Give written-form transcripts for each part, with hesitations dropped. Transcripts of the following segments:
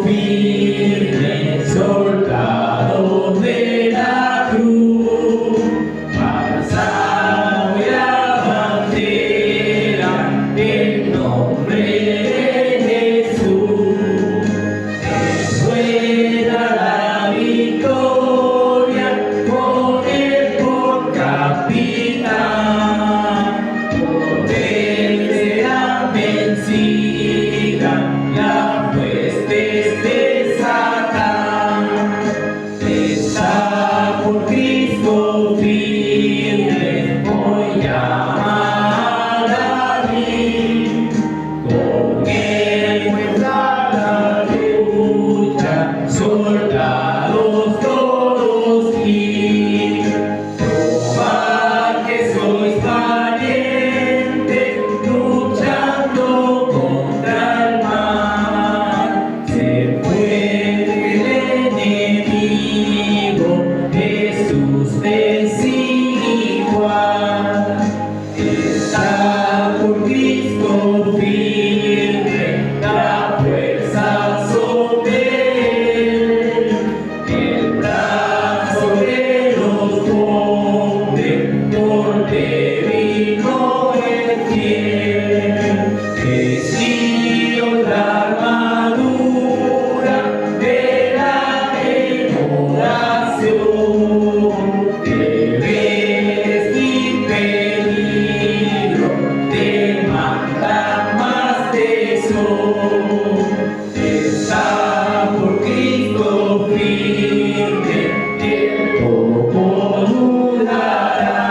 firme, soldado de la cruz, abrazado y la bandera, el nombre de Jesús. Suena la victoria con él por capitán, por él será vencida la huestes de Satán. Está por Cristo firme, hoy amada a mí, con él fuerza la lucha, soldados todos y probad que sois valientes, luchando contra el mal. Se puede el enemigo, Jesús vencido igual. Está por Cristo firme, la fuerza sobre él, el brazo de los hombres, por débil no es fiel. Vestidos la armadura de la oración, deberes sin peligro, demanda más tesoro. Está por Cristo firme, el poco durará,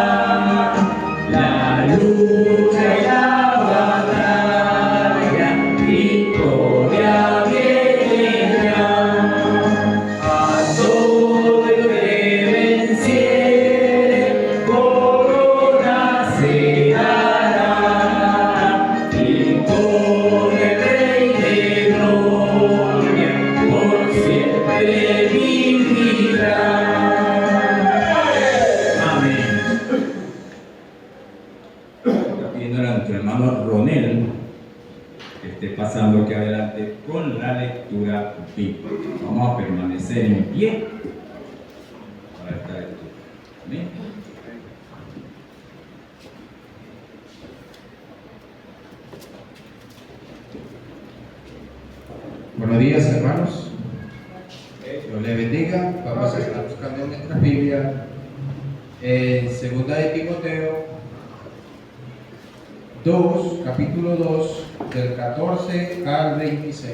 la lucha y la batalla, victoria viene ya. A todo el que venciere, corona se dará, y con el Rey de gloria por siempre vivirá. Amén. Está pidiendo a nuestro hermano Ronel que esté pasando aquí adelante con la lectura bíblica. Vamos a permanecer en pie para esta lectura. Amén. Buenos días, hermanos. Dios les bendiga. Vamos a estar buscando en nuestra Biblia en 2 de Timoteo 2, capítulo 2, del 14 al 26.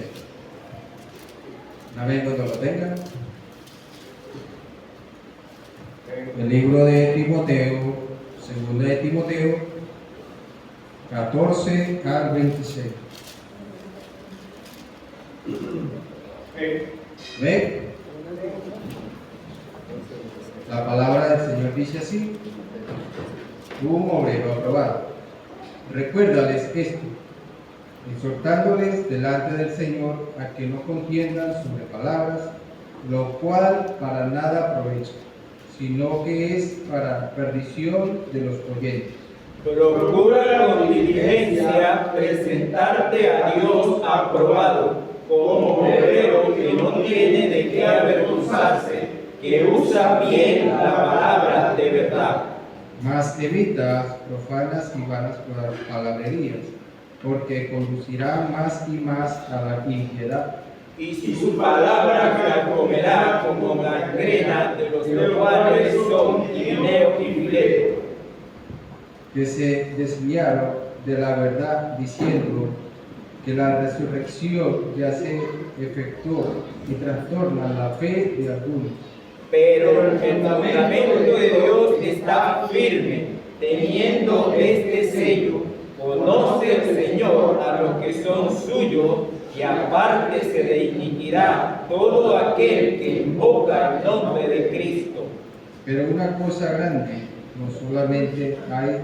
Una vez cuando lo tengan. El libro de Timoteo, 2 de Timoteo 14 al 26. ¿Ve? La palabra del Señor dice así: tú, obrero aprobado, recuérdales esto, exhortándoles delante del Señor a que no contiendan sobre palabras, lo cual para nada aprovecha, sino que es para perdición de los oyentes. Procura con diligencia presentarte a Dios aprobado, como obrero que no tiene de qué avergonzarse, que usa bien la palabra de verdad. Mas evita profanas y vanas palabrerías, porque conducirá más y más a la impiedad. Y si su palabra comerá como gangrena, de los cuales son Himeneo y Fileto, que se desviaron de la verdad, diciendo que la resurrección ya se efectuó y trastorna la fe de algunos. pero el fundamento de Dios está firme, teniendo este sello: conoce el Señor a los que son suyos, y apártese de iniquidad todo aquel que invoca el nombre de Cristo. Pero una cosa grande, no solamente hay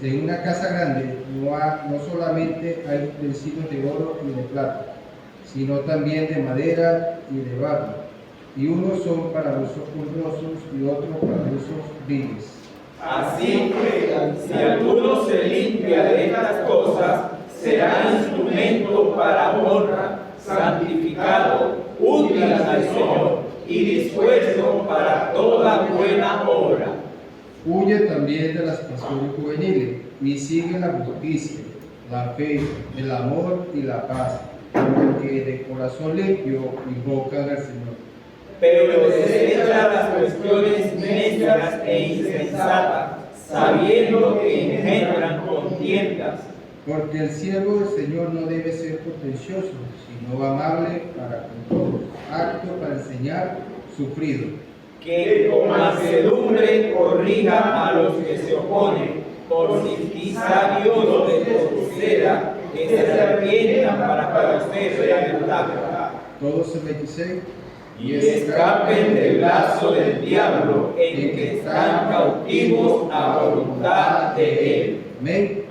en una casa grande, no solamente hay utensilios de oro y de plata, sino también de madera y de barro, y unos son para usos honrosos y otros para usos viles. Así que, si alguno se limpia de estas cosas, será instrumento para honra, santificado, útil al Señor y dispuesto para toda buena obra. Huye también de las pasiones juveniles y sigue la justicia, la fe, el amor y la paz, porque de corazón limpio invocan al Señor. Pero desecha las cuestiones necias e insensatas, sabiendo que engendran contiendas. Porque el siervo del Señor no debe ser contencioso, sino amable para con todos, apto para enseñar, sufrido. Que con mansedumbre corrija a los que se oponen, por si quizá Dios les conceda que se arrepientan para conocer la verdad. Todos el 26. Y escapen del lazo del diablo en que están cautivos a voluntad de él. Amén.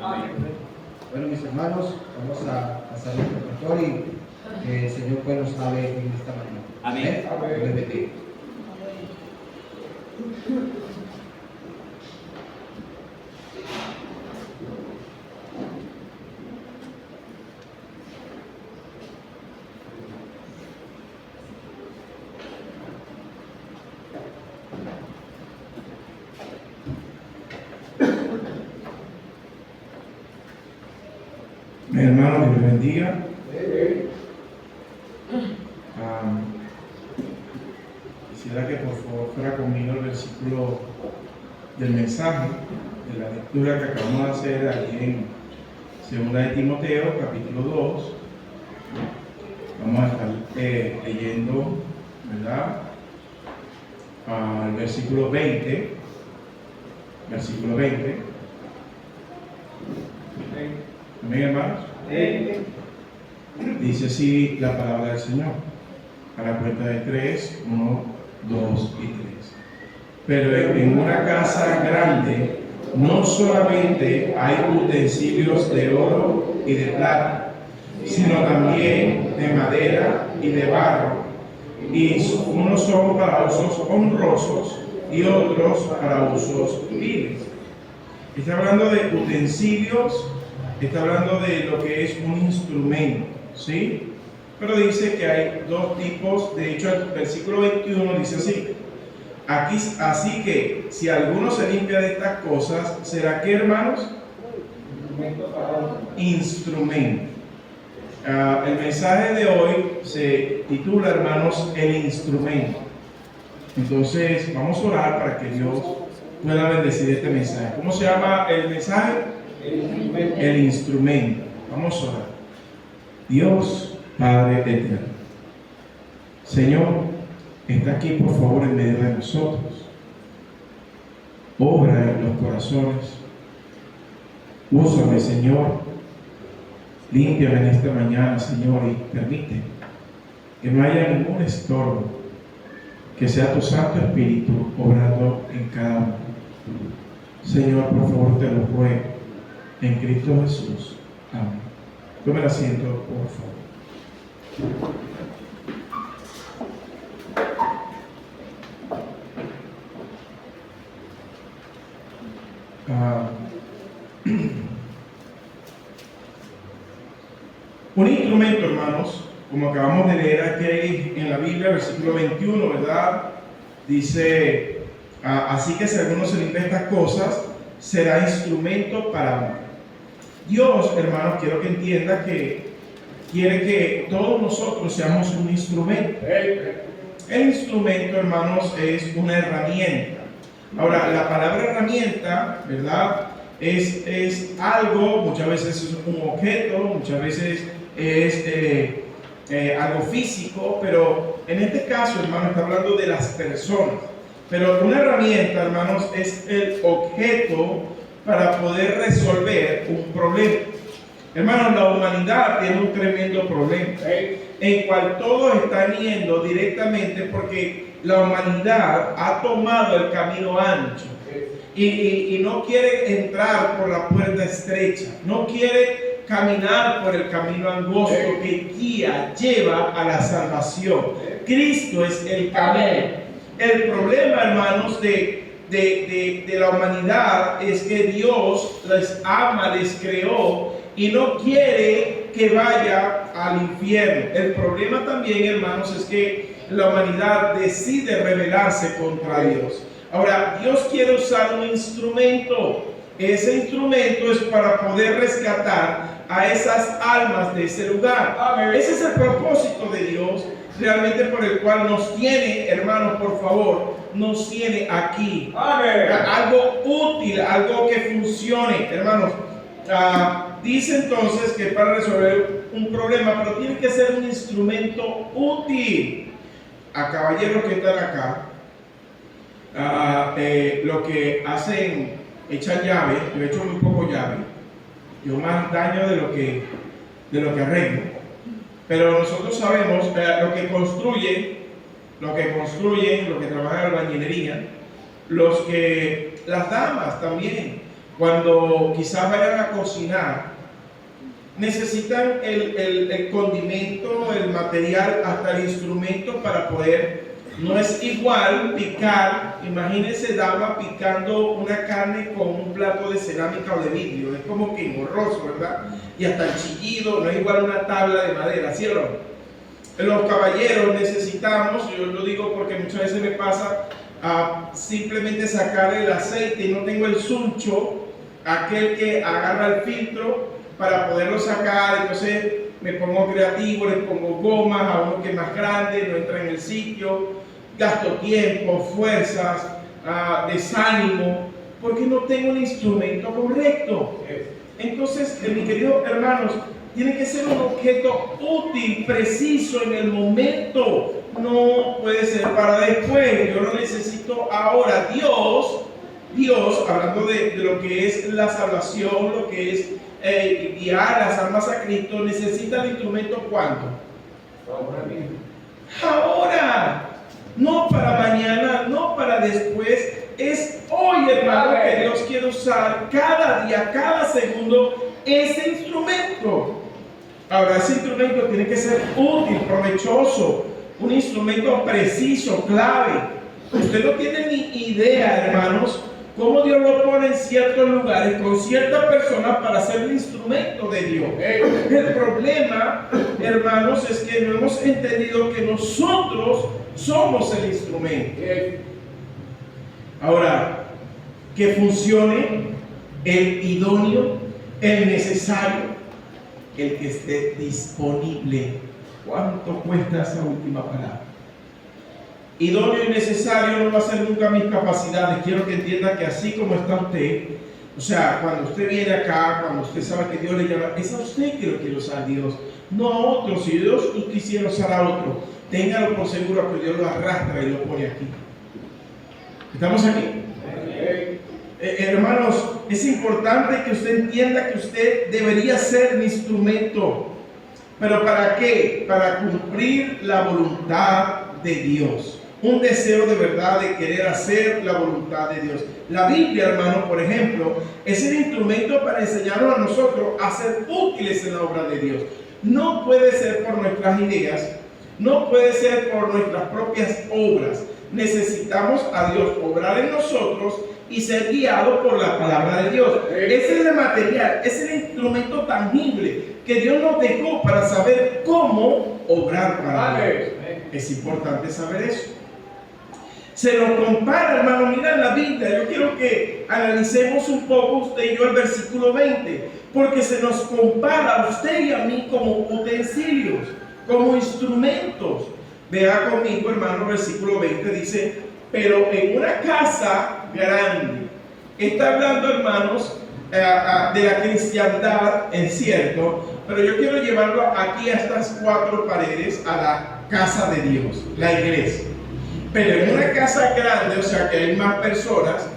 Bueno, mis hermanos, vamos a pasar al reflector y que el Señor pues nos hable en esta mañana. Amén. Dios les bendiga. Mi hermano, Dios les bendiga. Quisiera que por favor fuera conmigo el versículo del mensaje, de la lectura que acabamos de hacer allí en 2 de Timoteo, capítulo 2. Vamos a estar leyendo, ¿verdad? El versículo 20. Versículo 20. Amén, hermanos. Dice así la palabra del Señor. A la cuenta de 3, 1, 2 y 3. Pero en una casa grande no solamente hay utensilios de oro y de plata, sino también de madera y de barro, y unos son para usos honrosos y otros para usos viles. Está hablando de utensilios, está hablando de lo que es un instrumento, ¿sí? Pero dice que hay dos tipos. De hecho, el versículo 21 dice así: aquí, así que si alguno se limpia de estas cosas, ¿será qué, hermanos? Instrumento. El mensaje de hoy se titula, hermanos, el instrumento. Entonces vamos a orar para que Dios pueda bendecir este mensaje. ¿Cómo se llama el mensaje? El instrumento. Vamos a orar. Dios Padre eterno, Señor, está aquí por favor en medio de nosotros. Obra en los corazones. Úsame, Señor. Límpiame en esta mañana, Señor, y permite que no haya ningún estorbo, que sea tu Santo Espíritu obrando en cada uno. Señor, por favor, te lo ruego en Cristo Jesús. Amén. Tome el asiento, por favor. Un instrumento, hermanos, como acabamos de leer aquí en la Biblia, versículo 21, ¿verdad? Dice, así que si alguno se limpia estas cosas, será instrumento para honra. Dios, hermanos, quiero que entienda que quiere que todos nosotros seamos un instrumento. El instrumento, hermanos, es una herramienta. Ahora, la palabra herramienta, ¿verdad? Es algo, muchas veces es un objeto, muchas veces es algo físico, pero en este caso, hermano, está hablando de las personas. Pero una herramienta, hermanos, es el objeto para poder resolver un problema. Hermanos, la humanidad tiene un tremendo problema, en cual todos están yendo directamente porque la humanidad ha tomado el camino ancho y no quiere entrar por la puerta estrecha, no quiere caminar por el camino angosto que guía, lleva a la salvación. Cristo es el camino. El problema, hermanos, de la humanidad es que Dios les ama, les creó y no quiere que vaya al infierno. El problema también, hermanos, es que la humanidad decide rebelarse contra Dios. Ahora, Dios quiere usar un instrumento. Ese instrumento es para poder rescatar a esas almas de ese lugar. Amén. Ese es el propósito de Dios, realmente por el cual nos tiene, hermanos, por favor, nos tiene aquí. Amén. Algo útil, algo que funcione, hermanos. Dice entonces que para resolver un problema, pero tiene que ser un instrumento útil. A caballeros que están acá, lo que hacen, echan llave, yo he hecho muy poco llave, yo más daño de lo que arreglo. Pero nosotros sabemos lo que construyen, lo que trabajan en albañilería, las damas también, cuando quizás vayan a cocinar, necesitan el condimento, el material, hasta el instrumento para poder. No es igual picar, imagínense dama picando una carne con un plato de cerámica o de vidrio, es como que engorroso, ¿verdad? Y hasta el chillido, no es igual una tabla de madera, ¿sí o no? Los caballeros necesitamos, yo lo digo porque muchas veces me pasa, simplemente sacar el aceite y no tengo el suncho, aquel que agarra el filtro para poderlo sacar, entonces me pongo creativo, le pongo gomas a uno que es más grande, no entra en el sitio, gasto tiempo, fuerzas, desánimo, porque no tengo el instrumento correcto. Entonces, mis queridos hermanos, tiene que ser un objeto útil, preciso en el momento, no puede ser para después, yo lo necesito ahora. Dios, hablando de lo que es la salvación, lo que es guiar las almas a Cristo, necesita el instrumento ¿cuándo? Ahora, no para mañana, no para después, es hoy, hermano, que Dios quiere usar cada día, cada segundo ese instrumento. Ahora, ese instrumento tiene que ser útil, provechoso, un instrumento preciso, clave. Usted no tiene ni idea, hermanos, cómo Dios lo pone en ciertos lugares con ciertas personas para ser el instrumento de Dios. El problema, hermanos, es que no hemos entendido que nosotros somos el instrumento. Ahora, que funcione el idóneo, el necesario, el que esté disponible. ¿Cuánto cuesta esa última palabra? Idóneo y necesario no va a ser nunca mis capacidades. Quiero que entienda que así como está usted, o sea, cuando usted viene acá, cuando usted sabe que Dios le llama, es a usted que lo quiere usar Dios, no a otro. Si Dios quisiera usar a otro, téngalo por seguro que Dios lo arrastra y lo pone aquí. ¿Estamos aquí? Hermanos, es importante que usted entienda que usted debería ser mi instrumento. ¿Pero para qué? Para cumplir la voluntad de Dios. Un deseo de verdad de querer hacer la voluntad de Dios. La Biblia, hermano, por ejemplo, es el instrumento para enseñarnos a nosotros a ser útiles en la obra de Dios. No puede ser por nuestras ideas, no puede ser por nuestras propias obras. Necesitamos a Dios obrar en nosotros y ser guiado por la palabra de Dios. Ese es el material, es el instrumento tangible que Dios nos dejó para saber cómo obrar para Dios. Es importante saber eso. Se nos compara, hermano, mira en la Biblia. Yo quiero que analicemos un poco usted y yo el versículo 20, porque se nos compara a usted y a mí como utensilios, como instrumentos. Vea conmigo, hermano, versículo 20 dice, pero en una casa grande. Está hablando, hermanos, de la cristiandad, es cierto, pero yo quiero llevarlo aquí a estas cuatro paredes, a la casa de Dios, la iglesia. Pero en una casa grande, o sea que hay más personas.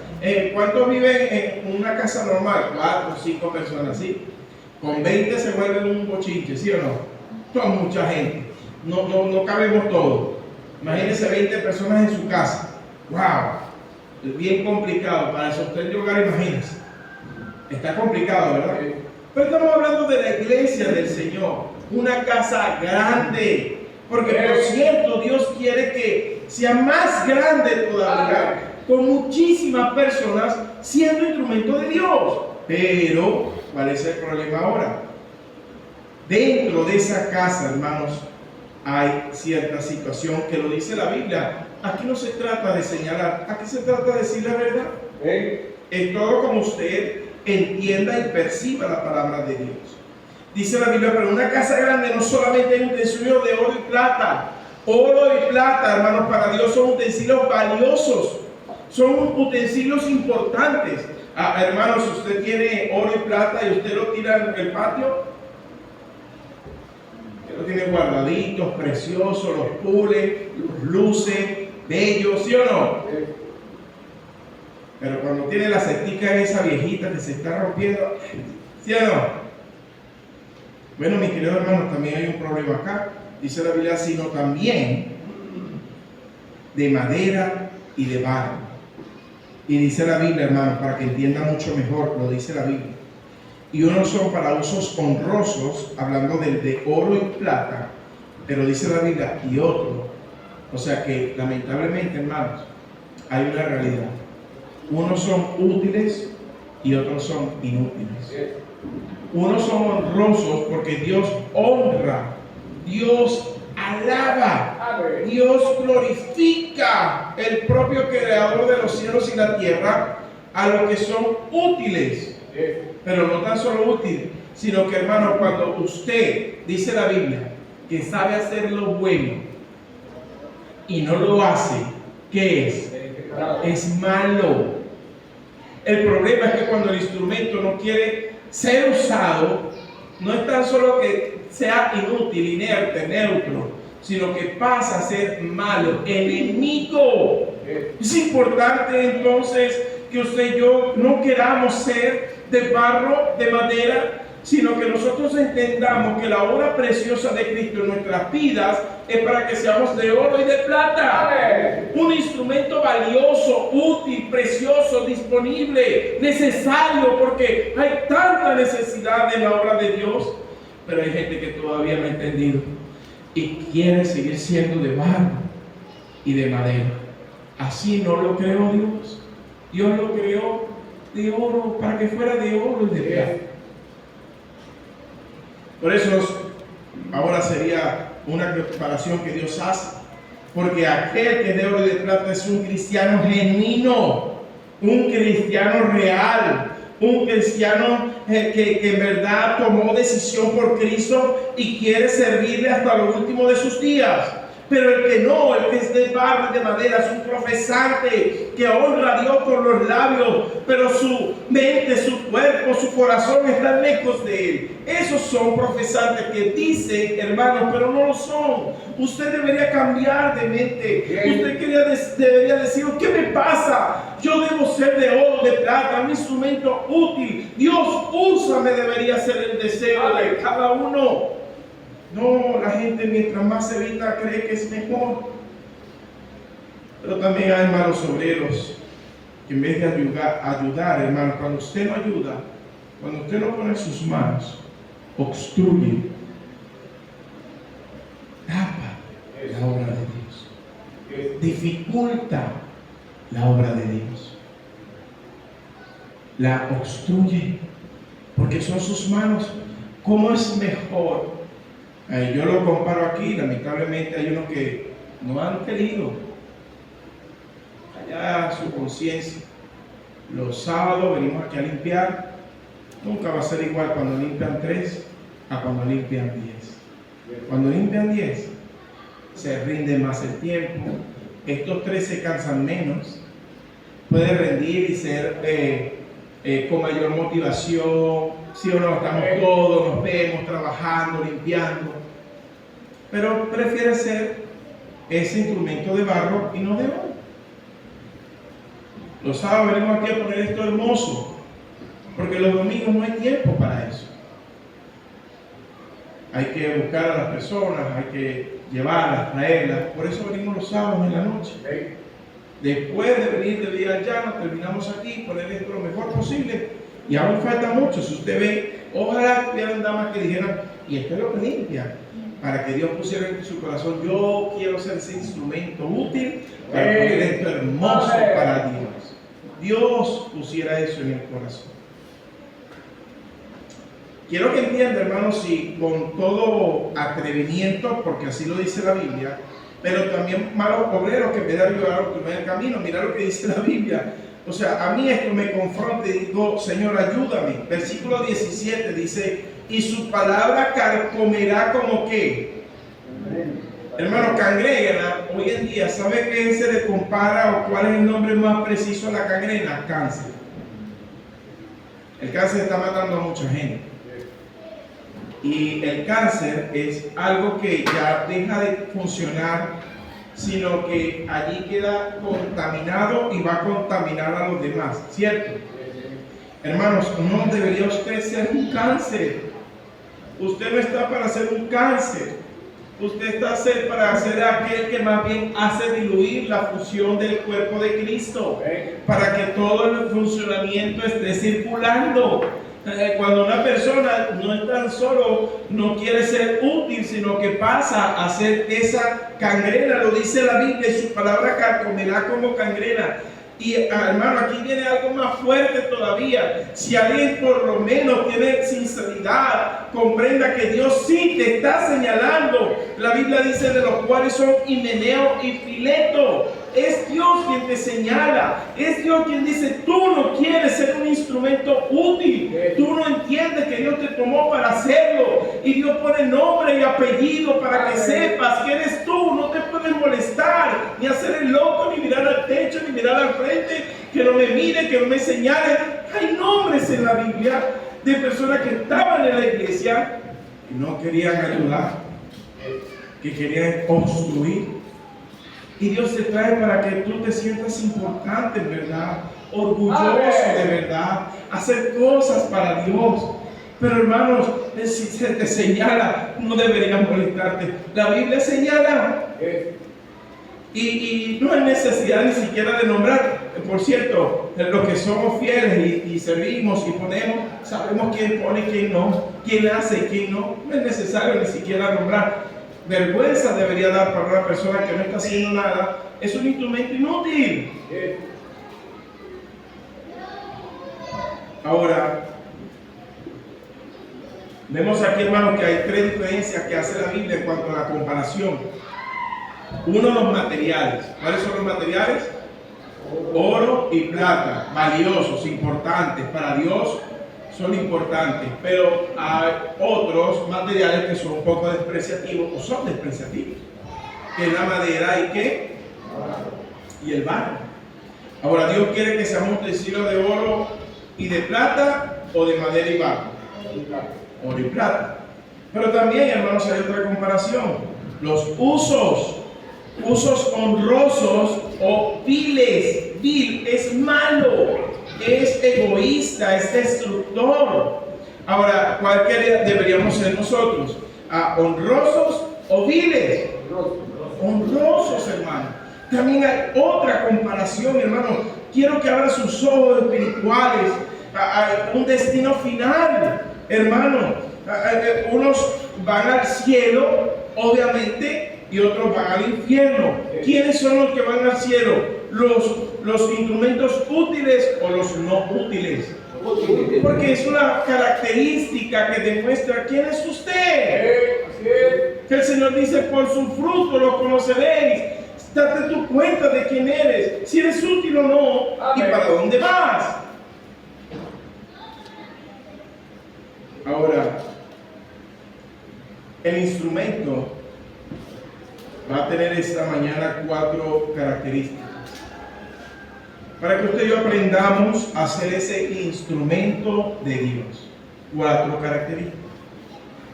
¿Cuántos viven en una casa normal? 4 o 5 personas, ¿sí? Con 20 se vuelve un bochinche, ¿sí o no? Son mucha gente. No cabemos todos. Imagínense 20 personas en su casa. ¡Wow! Es bien complicado para sostener el hogar, imagínense. Está complicado, ¿verdad? Pero estamos hablando de la iglesia del Señor. Una casa grande. Porque por cierto, Dios quiere que sea más grande todavía, con muchísimas personas siendo instrumento de Dios. Pero, ¿cuál es el problema ahora? dentro de esa casa, hermanos, hay cierta situación que lo dice la Biblia. Aquí no se trata de señalar, aquí se trata de decir la verdad. Es todo como usted entienda y perciba la palabra de Dios. Dice la Biblia, pero en una casa grande no solamente hay utensilios de oro y plata. Oro y plata, hermanos, para Dios son utensilios valiosos, son utensilios importantes. Hermanos, si usted tiene oro y plata y usted lo tira en el patio, usted lo tiene guardaditos, preciosos, los pule, los luce, bellos, ¿sí o no? Pero cuando tiene la cestica esa viejita que se está rompiendo, ¿sí o no? Bueno, mis queridos hermanos, también hay un problema acá. Dice la Biblia, sino también de madera y de barro. Y dice la Biblia, hermanos, para que entienda mucho mejor, lo dice la Biblia. Y unos son para usos honrosos, hablando de oro y plata, pero dice la Biblia, y otro. O sea que, lamentablemente, hermanos, hay una realidad. Unos son útiles y otros son inútiles. Unos son honrosos porque Dios honra, Dios alaba, Dios glorifica el propio creador de los cielos y la tierra a los que son útiles. Pero no tan solo útil, sino que, hermano, cuando usted, dice la Biblia, que sabe hacer lo bueno y no lo hace, ¿qué es? Es malo. El problema es que cuando el instrumento no quiere ser usado, no es tan solo que sea inútil, inerte, neutro, sino que pasa a ser malo, enemigo. Es importante entonces que usted y yo no queramos ser de barro, de madera, sino que nosotros entendamos que la obra preciosa de Cristo en nuestras vidas es para que seamos de oro y de plata. Un instrumento valioso, útil, precioso, disponible, necesario, porque hay tanta necesidad en la obra de Dios. Pero hay gente que todavía no ha entendido y quiere seguir siendo de barro y de madera. Así no lo creó Dios. Dios lo creó de oro, para que fuera de oro y de plata. Por eso ahora sería una preparación que Dios hace, porque aquel que es de oro y de plata es un cristiano genuino, un cristiano real, un cristiano que en verdad tomó decisión por Cristo y quiere servirle hasta lo último de sus días. Pero el que no, el que es de barro y de madera, es un profesante que honra a Dios por los labios, pero su mente, su cuerpo, su corazón están lejos de Él. Esos son profesantes que dicen, hermanos, pero no lo son. Usted debería cambiar de mente. Usted debería decir, ¿qué me pasa? Yo debo ser de oro, de plata, un instrumento útil. Dios, úsame, debería ser el deseo de cada uno. No, la gente mientras más se evita cree que es mejor. Pero también hay malos obreros que en vez de ayudar, hermano, cuando usted no ayuda, cuando usted no pone sus manos, obstruye, tapa la obra de Dios, dificulta la obra de Dios, la obstruye, porque son sus manos. ¿Cómo es mejor? Yo lo comparo aquí, lamentablemente hay unos que no han querido allá su conciencia. Los sábados venimos aquí a limpiar. Nunca va a ser igual cuando limpian 3 a cuando limpian 10. Cuando limpian 10 se rinde más el tiempo. Estos 3 se cansan menos. Puede rendir y ser con mayor motivación. Si o no, estamos todos, nos vemos trabajando, limpiando. Pero prefiere ser ese instrumento de barro y no de oro. Los sábados venimos aquí a poner esto hermoso, porque los domingos no hay tiempo para eso. Hay que buscar a las personas, hay que llevarlas, traerlas. Por eso venimos los sábados en la noche. Después de venir de día al llano, terminamos aquí, poner esto lo mejor posible. Y aún falta mucho. Si usted ve, ojalá hubieran damas que dijeran, y esto es lo que limpia, para que Dios pusiera en su corazón, yo quiero ser ese instrumento útil para poner esto hermoso para Dios. Dios pusiera eso en el corazón. quiero que entienda, hermanos, y con todo atrevimiento, porque así lo dice la Biblia, pero también malos obreros que en vez de ayudar a los el camino. Mira lo que dice la Biblia. O sea, a mí esto me confronta y digo, Señor, ayúdame. Versículo 17 dice, y su palabra carcomerá como que, hermano, cangrena. Hoy en día, ¿sabe qué se le compara o cuál es el nombre más preciso a la cangrena? Cáncer. El cáncer está matando a mucha gente. Y el cáncer es algo que ya deja de funcionar, sino que allí queda contaminado y va a contaminar a los demás, ¿cierto? Hermanos, no debería usted ser un cáncer. Usted no está para ser un cáncer. Usted está para ser aquel que más bien hace diluir la fusión del cuerpo de Cristo, para que todo el funcionamiento esté circulando. Cuando una persona no es tan solo, no quiere ser útil, sino que pasa a ser esa cangrena, lo dice la Biblia, y su palabra carcomerá como cangrena. Y hermano, aquí viene algo más fuerte todavía. Si alguien por lo menos tiene sinceridad, comprenda que Dios sí te está señalando. La Biblia dice de los cuales son Himeneo y Fileto. Es Dios quien te señala. Es Dios quien dice, tú no quieres ser un instrumento útil. Tú no entiendes que Dios te tomó para hacerlo. Y Dios pone nombre y apellido para que sepas que eres tú. No te puedes molestar, ni hacer el loco, ni mirar al techo, ni mirar al frente. Que no me mire, que no me señale. Hay nombres en la Biblia de personas que estaban en la iglesia y no querían ayudar, que querían obstruir. Y Dios te trae para que tú te sientas importante, ¿verdad? Orgulloso de verdad, hacer cosas para Dios. Pero hermanos, si se te señala, no debería molestarte. La Biblia señala. Y no hay necesidad ni siquiera de nombrar. Por cierto, los que somos fieles y servimos y ponemos, sabemos quién pone, quién no, quién hace, quién no. No es necesario ni siquiera nombrar. Vergüenza debería dar para una persona que no está haciendo nada. Es un instrumento inútil. Ahora, vemos aquí, hermanos, que hay tres diferencias que hace la Biblia en cuanto a la comparación. Uno, los materiales. ¿Cuáles son los materiales? Oro y plata, valiosos, importantes para Dios. Son importantes, pero hay otros materiales que son un poco despreciativos o son despreciativos, que es la madera y qué, y el barro. Ahora, Dios quiere que seamos utensilios de oro y de plata, o de madera y barro. Oro y plata. Pero también, hermanos, hay otra comparación: los usos honrosos o viles. Vil es malo, es egoísta, es destructor. Ahora, ¿cuál deberíamos ser nosotros? ¿Honrosos o viles? Honrosos, hermano. También hay otra comparación, hermano. Quiero que abra sus ojos espirituales a un destino final, hermano. Unos van al cielo, obviamente, y otros van al infierno. ¿Quiénes son los que van al cielo? Los instrumentos útiles o los no útiles. Porque es una característica que demuestra quién es usted. Que el Señor dice, por su fruto lo conoceréis. Date tu cuenta de quién eres, si eres útil o no, y para dónde vas. Ahora, el instrumento va a tener esta mañana 4 características, para que usted y yo aprendamos a ser ese instrumento de Dios. 4 características,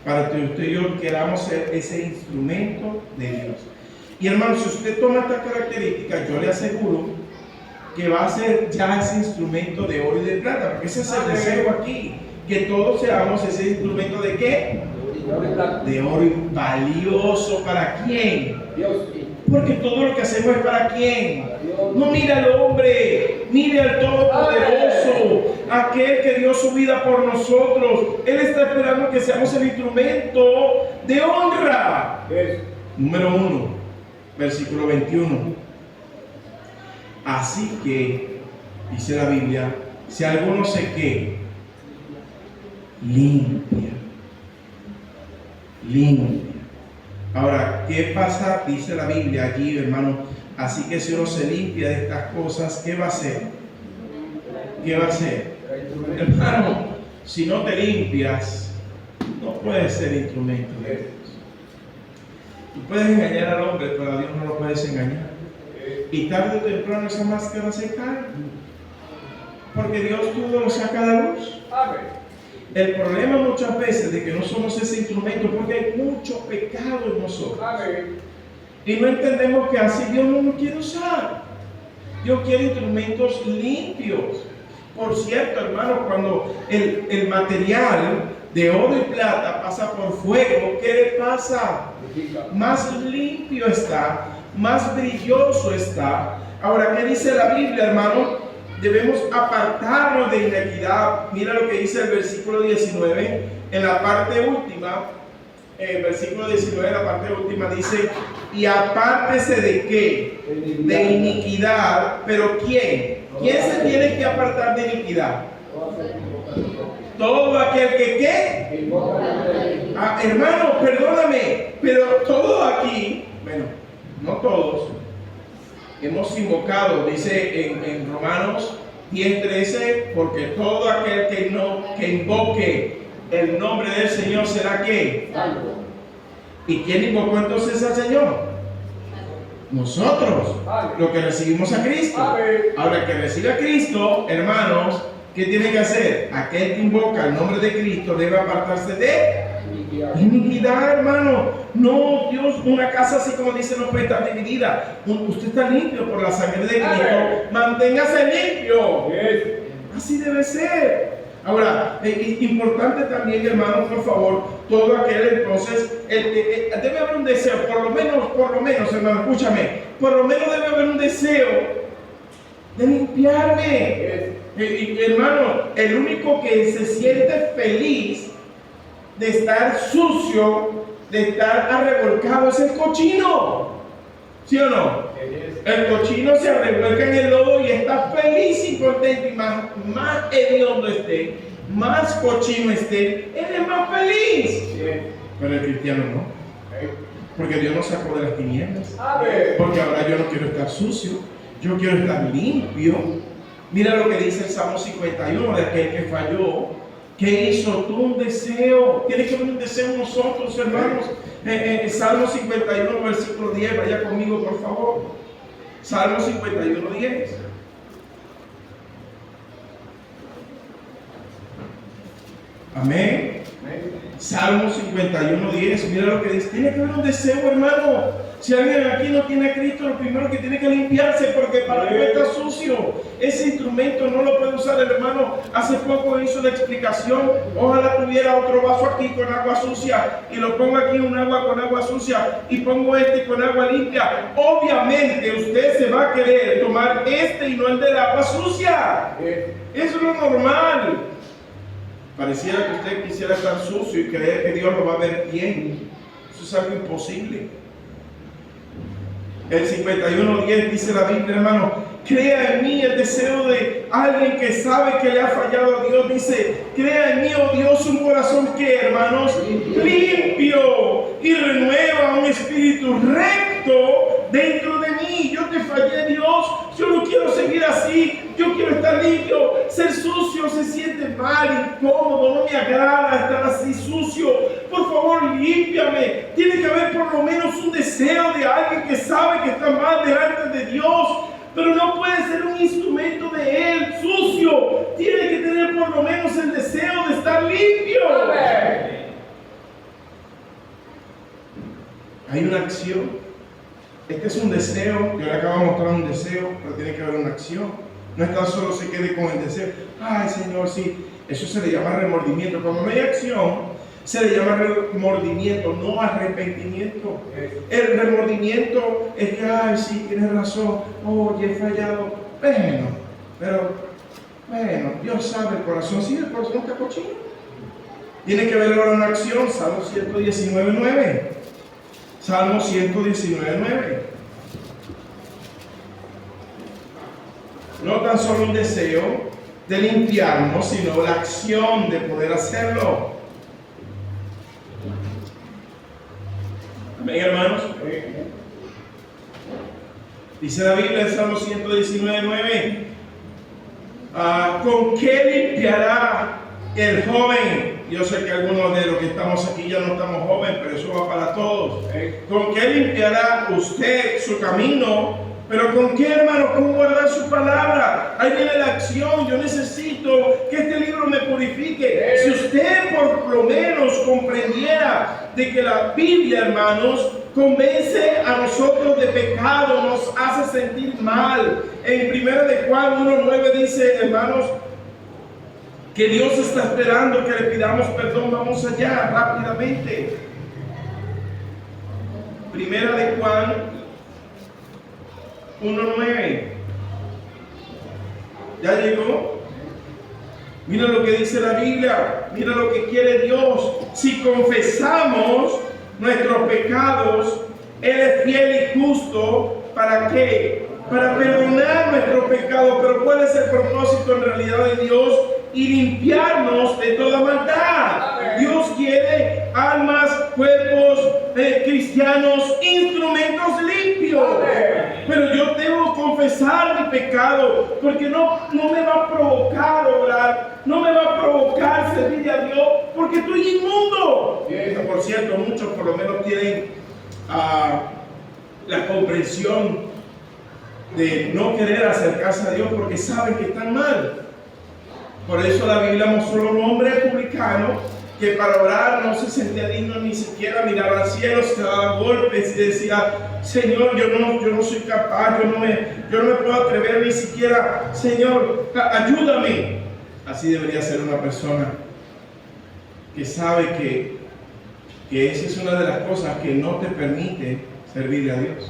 para que usted y yo queramos ser ese instrumento de Dios. Y hermano, si usted toma estas características, yo le aseguro que va a ser ya ese instrumento de oro y de plata, porque ese es el deseo aquí, que todos seamos ese instrumento de ¿qué? De oro y valioso. ¿Para quién? Porque todo lo que hacemos es para quién. No mire al hombre, mire al Todopoderoso, aquel que dio su vida por nosotros. Él está esperando que seamos el instrumento de honra. Número 1, versículo 21. Así que, dice la Biblia, si alguno se qué, limpia. Limpia. Ahora, ¿qué pasa? Dice la Biblia allí, hermano. Así que si uno se limpia de estas cosas, ¿qué va a hacer? ¿Qué va a hacer? Hermano, si no te limpias, no puedes ser instrumento de Dios. Tú puedes engañar al hombre, pero a Dios no lo puedes engañar. Y tarde o temprano esa máscara se cae. Porque Dios todo lo saca a la luz. El problema muchas veces de que no somos ese instrumento porque hay mucho pecado en nosotros. Y no entendemos que así Dios no nos quiere usar. Dios quiere instrumentos limpios. Por cierto, hermano, cuando el material de oro y plata pasa por fuego, ¿qué le pasa? Más limpio está, más brilloso está. Ahora, ¿qué dice la Biblia, hermano? Debemos apartarnos de inequidad. Mira lo que dice el versículo 19, en la parte última. El versículo 19, la parte última dice: y apártese de qué? De iniquidad. Pero ¿quién? ¿Quién se tiene que apartar de iniquidad? Todo aquel que ¿qué? Hermano, perdóname, pero todo aquí, bueno, no todos, hemos invocado, dice en Romanos 10:13, porque todo aquel que invoque el nombre del Señor será ¿qué? ¿Y quién invocó entonces al Señor? Nosotros, los que recibimos a Cristo. Ahora, el que recibe a Cristo, hermanos, ¿qué tiene que hacer? Aquel que invoca el nombre de Cristo debe apartarse de iniquidad, hermano. No, Dios, una casa así como dice no puede estar dividida. Usted está limpio por la sangre de Cristo. Manténgase limpio. Así debe ser. Ahora, es importante también, hermano, por favor, todo aquel entonces, debe haber un deseo, por lo menos, hermano, escúchame, por lo menos debe haber un deseo de limpiarme. Hermano, el único que se siente feliz de estar sucio, de estar arrevolcado, es el cochino. ¿Sí o no? El cochino se revuelca en el lodo y está feliz y contento, y más hediondo esté, más cochino esté, él es más feliz. Pero el cristiano no. Porque Dios nos sacó de las tinieblas. Porque ahora yo no quiero estar sucio, yo quiero estar limpio. Mira lo que dice el Salmo 51 de aquel que falló. ¿Qué hizo tú? Un deseo. Tiene que haber un deseo en nosotros, hermanos. Salmo 51, versículo 10. Vaya conmigo, por favor. Salmo 51, 10. Amén. Salmo 51, 10. Mira lo que dice. Tiene que haber un deseo, hermano. Si alguien aquí no tiene a Cristo, lo primero que tiene que limpiarse, porque para mí está sucio. Ese instrumento no lo puede usar el hermano. Hace poco hizo la explicación. Ojalá tuviera otro vaso aquí con agua sucia y lo pongo aquí un agua con agua sucia y pongo este con agua limpia. Obviamente usted se va a querer tomar este y no el del agua sucia. Eso es lo normal. Pareciera que usted quisiera estar sucio y creer que Dios lo va a ver bien. Eso es algo imposible. El 51:10 dice la Biblia, hermano: crea en mí el deseo de alguien que sabe que le ha fallado a Dios. Dice: crea en mí, oh Dios, un corazón que, hermanos, limpio, y renueva un espíritu recto dentro de mí. Yo te fallé, Dios. Yo no quiero seguir así. Yo quiero estar limpio. Ser sucio se siente mal, incómodo. No me agrada estar así sucio. Por favor, límpiame. Tiene que haber por lo menos un deseo de alguien que sabe que está mal delante de Dios. Pero no puede ser un instrumento de Él sucio. Tiene que tener por lo menos el deseo de estar limpio. Hay una acción. Este es un deseo. Yo le acabo de mostrar un deseo, pero tiene que haber una acción. No es tan solo se quede con el deseo. Ay, Señor, sí. Eso se le llama remordimiento. Cuando no hay acción, se le llama remordimiento, no arrepentimiento. El remordimiento es que, ay, sí, tienes razón. Oye, he fallado. Bueno, Dios sabe el corazón. Sí, el corazón está cochino. Tiene que ver ahora una acción. Salmo 119:9. Salmo 119:9. No tan solo un deseo, de limpiarnos, sino la acción de poder hacerlo. Amén, hermanos. Dice la Biblia en Salmo 119:9, ¿con qué limpiará el joven? Yo sé que algunos de los que estamos aquí ya no estamos jóvenes, pero eso va para todos. ¿Con qué limpiará usted su camino? Pero ¿con qué, hermano? ¿Cómo guardar su palabra? Ahí viene la acción. Yo necesito que este libro me purifique. Si usted por lo menos comprendiera de que la Biblia, hermanos, convence a nosotros de pecado, nos hace sentir mal. En 1 de Juan 1:9 dice, hermanos, que Dios está esperando que le pidamos perdón. Vamos allá rápidamente. 1 de Juan 1:9. ¿Ya llegó? Mira lo que dice la Biblia. Mira lo que quiere Dios. Si confesamos nuestros pecados, Él es fiel y justo. ¿Para qué? Para perdonar nuestros pecados. Pero ¿cuál es el propósito en realidad de Dios? Y limpiarnos de toda maldad. Dios quiere almas, cuerpos, cristianos, instrumentos limpios. Pero yo debo confesar mi pecado, porque no me va a provocar orar, no me va a provocar servir a Dios, porque estoy inmundo. Por cierto, muchos por lo menos tienen la comprensión de no querer acercarse a Dios porque saben que están mal. Por eso la Biblia mostró a un hombre publicano que para orar no se sentía digno ni siquiera mirar al cielo, se daba golpes y decía, Señor, yo no soy capaz, yo no me puedo atrever ni siquiera, Señor, ayúdame. Así debería ser una persona que sabe que esa es una de las cosas que no te permite servirle a Dios,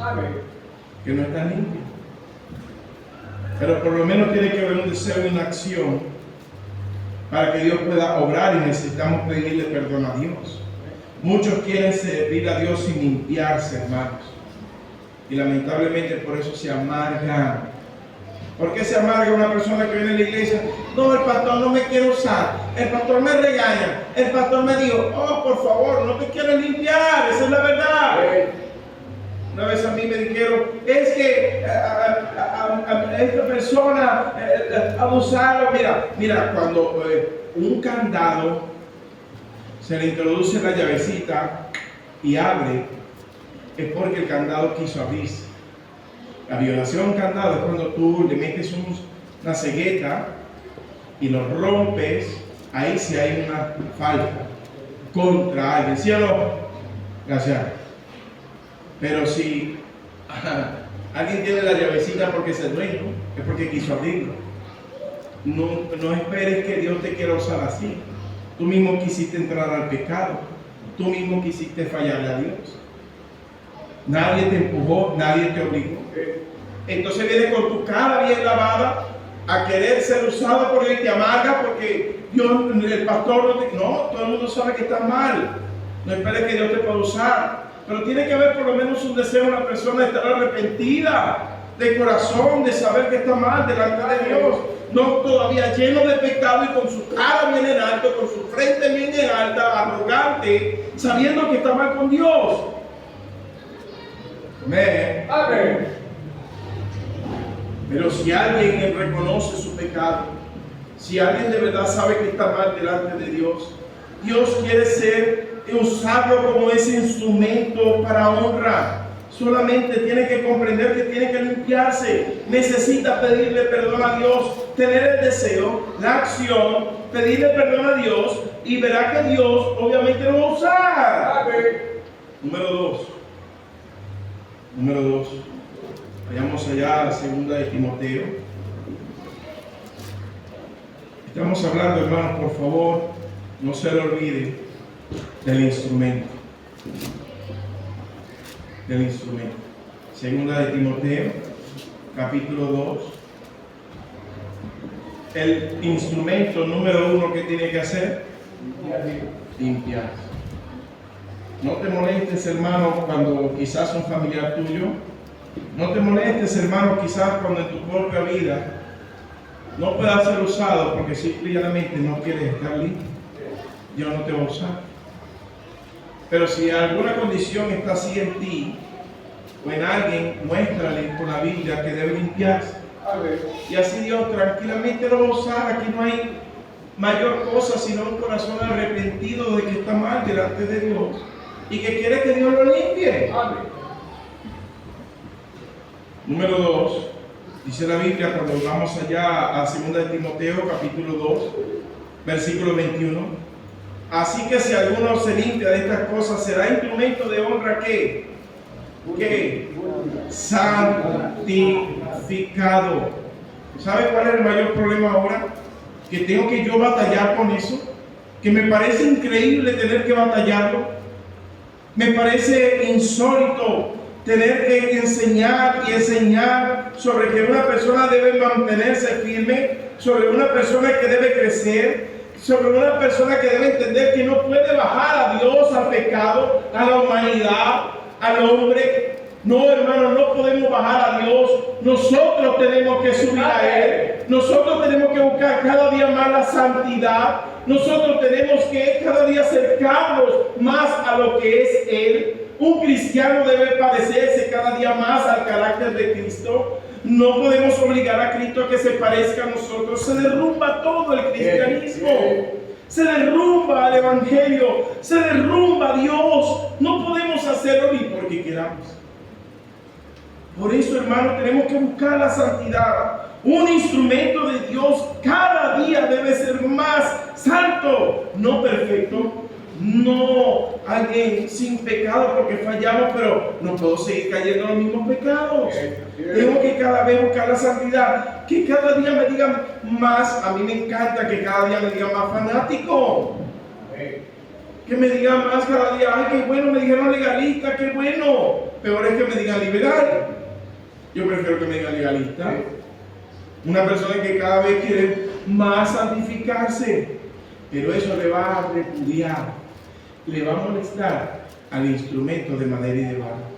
que no está limpio. Pero por lo menos tiene que haber un deseo y una acción para que Dios pueda obrar, y necesitamos pedirle perdón a Dios. Muchos quieren servir a Dios sin limpiarse, hermanos, y lamentablemente por eso se amargan. ¿Por qué se amarga una persona que viene a la iglesia? No, el pastor no me quiere usar, el pastor me regaña, el pastor me dijo, oh, por favor, no te quieres limpiar, esa es la verdad. Una vez a mí me dijeron, es que a esta persona abusaron. Mira, cuando un candado se le introduce la llavecita y abre, es porque el candado quiso abrirse. La violación a un candado es cuando tú le metes una cegueta y lo rompes. Ahí sí hay una falta contra alguien, ¿sí o no? Gracias. Pero si alguien tiene la llavecita porque es el dueño, es porque quiso abrirlo. No esperes que Dios te quiera usar así. Tú mismo quisiste entrar al pecado. Tú mismo quisiste fallarle a Dios. Nadie te empujó, nadie te obligó. Entonces vienes con tu cara bien lavada a querer ser usado por él, te amarga porque Dios, el pastor no te... No, todo el mundo sabe que está mal. No esperes que Dios te pueda usar. Pero tiene que haber por lo menos un deseo en una persona de estar arrepentida de corazón, de saber que está mal delante de Dios. No todavía lleno de pecado y con su cara bien en alto, con su frente bien en alta, arrogante, sabiendo que está mal con Dios. Amén. Amén. Pero si alguien reconoce su pecado, si alguien de verdad sabe que está mal delante de Dios, Dios quiere usarlo como ese instrumento para honra. Solamente tiene que comprender que tiene que limpiarse. Necesita pedirle perdón a Dios, tener el deseo, la acción, pedirle perdón a Dios, y verá que Dios obviamente lo va a usar. Número 2. Vayamos allá a la 2 de Timoteo. Estamos hablando, hermanos, por favor, no se le olvide del instrumento. Del instrumento. 2 de Timoteo, capítulo 2. El instrumento número 1 que tiene que hacer, limpiarse. No te molestes, hermano, cuando quizás un familiar tuyo. No te molestes, hermano, quizás cuando en tu propia vida no pueda ser usado porque simple y llanamente no quieres estar limpio, Dios no te va a usar. Pero si alguna condición está así en ti o en alguien, muéstrale con la Biblia que debe limpiarse. Y así Dios tranquilamente lo va a usar. Aquí no hay mayor cosa sino un corazón arrepentido de que está mal delante de Dios y que quiere que Dios lo limpie. Número 2, dice la Biblia cuando vamos allá a 2 de Timoteo capítulo 2, versículo 21. Así que si alguno se limpia de estas cosas, será instrumento de honra que santificado. ¿Sabe cuál es el mayor problema ahora? Que tengo que yo batallar con eso, que me parece increíble tener que batallarlo, me parece insólito tener que enseñar y enseñar sobre que una persona debe mantenerse firme, sobre una persona que debe crecer, sobre una persona que debe entender que no puede bajar a Dios, al pecado, a la humanidad, al hombre. No, hermano, no podemos bajar a Dios. Nosotros tenemos que subir a Él. Nosotros tenemos que buscar cada día más la santidad. Nosotros tenemos que cada día acercarnos más a lo que es Él. Un cristiano debe parecerse cada día más al carácter de Cristo. No podemos obligar a Cristo a que se parezca a nosotros. Se derrumba todo el cristianismo. Se derrumba el Evangelio. Se derrumba Dios. No podemos hacerlo ni porque queramos. Por eso, hermano, tenemos que buscar la santidad. Un instrumento de Dios cada día debe ser más santo, no perfecto. No alguien sin pecado porque fallamos, pero no puedo seguir cayendo en los mismos pecados. Tengo que cada vez buscar la santidad. Que cada día me digan más. A mí me encanta que cada día me digan más fanático. Que me digan más cada día. Ay, qué bueno, me dijeron legalista, qué bueno. Peor es que me digan liberal. Yo prefiero que me digan legalista. Una persona que cada vez quiere más santificarse. Pero eso le va a repudiar, le va a molestar al instrumento de madera y de barro.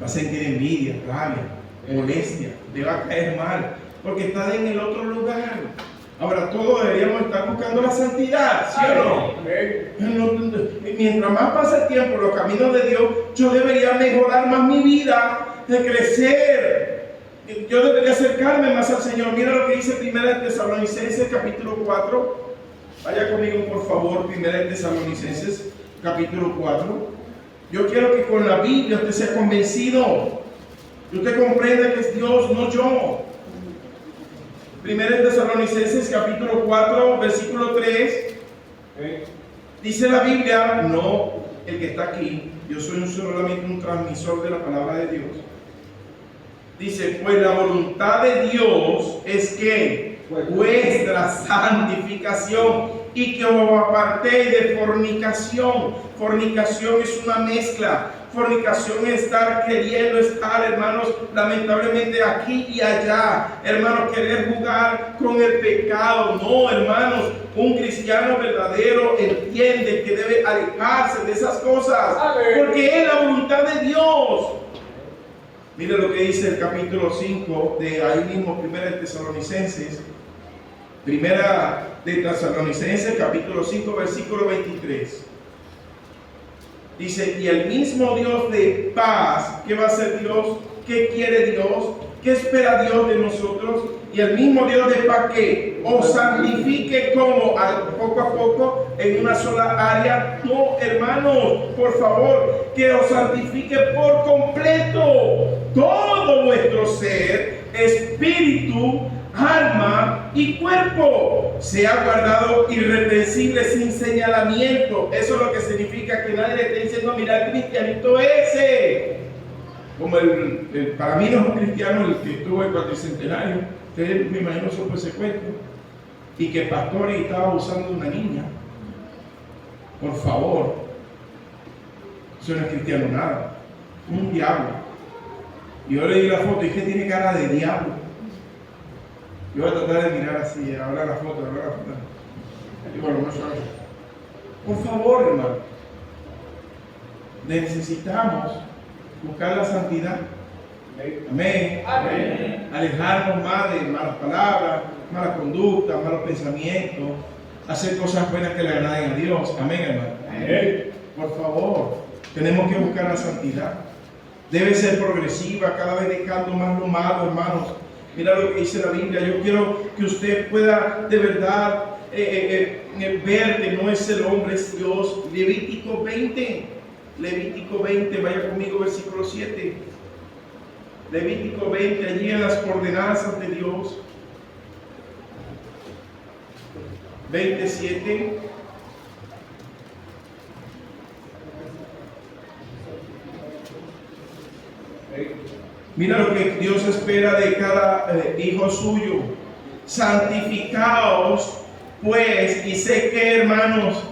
Va a sentir envidia, rabia, molestia, le va a caer mal, porque está en el otro lugar. Ahora todos deberíamos estar buscando la santidad, ¿sí o no? Mientras más pasa el tiempo, los caminos de Dios, yo debería mejorar más mi vida, de crecer. Yo debería acercarme más al Señor. Mira lo que dice 1 Tesalonicenses capítulo 4. Vaya conmigo, por favor, 1 Tesalonicenses, capítulo 4. Yo quiero que con la Biblia usted sea convencido. Que usted comprenda que es Dios, no yo. 1 Tesalonicenses, capítulo 4, versículo 3. Dice la Biblia, no el que está aquí. Yo soy solamente un transmisor de la palabra de Dios. Dice, pues la voluntad de Dios es que vuestra santificación y que os apartéis de fornicación. Fornicación es una mezcla. Fornicación es estar queriendo estar, hermanos, lamentablemente aquí y allá. Hermanos, querer jugar con el pecado. No, hermanos, un cristiano verdadero entiende que debe alejarse de esas cosas. Porque es la voluntad de Dios. Mire lo que dice el capítulo 5 de ahí mismo, 1 Tesalonicenses. 1 Tesalonicenses, capítulo 5, versículo 23. Dice, y el mismo Dios de paz, ¿qué va a hacer Dios? ¿Qué quiere Dios? ¿Qué espera Dios de nosotros? Y el mismo Dios de paz que os santifique como poco a poco en una sola área. No, hermanos, por favor, que os santifique por completo todo vuestro ser, espíritu, alma y cuerpo sea guardado irreprensible sin señalamiento. Eso es lo que significa que nadie le esté diciendo, mira el cristianito ese. Como para mí no es un cristiano el que estuvo el cuatricentenario. Ustedes me imagino supo ese cuento. Y que el pastor estaba abusando de una niña. Por favor. Eso no es cristiano nada. Un diablo. Y yo le di la foto y dije, tiene cara de diablo. Yo voy a tratar de mirar así, hablar la foto, Y bueno, no sabe. Por favor, hermano. Necesitamos buscar la santidad. Amén. Amén. Alejarnos más de malas palabras, mala conducta, malos pensamientos, hacer cosas buenas que le agraden a Dios. Amén, hermano. Amén. Por favor, tenemos que buscar la santidad. Debe ser progresiva, cada vez dejando más lo malo, hermanos. Mira lo que dice la Biblia. Yo quiero que usted pueda de verdad ver que no es el hombre, es Dios. Levítico 20. Levítico 20, vaya conmigo, versículo 7. Levítico 20, allí en las ordenanzas de Dios. 27. Mira lo que Dios espera de cada hijo suyo. Santificaos, pues, y sé que, hermanos,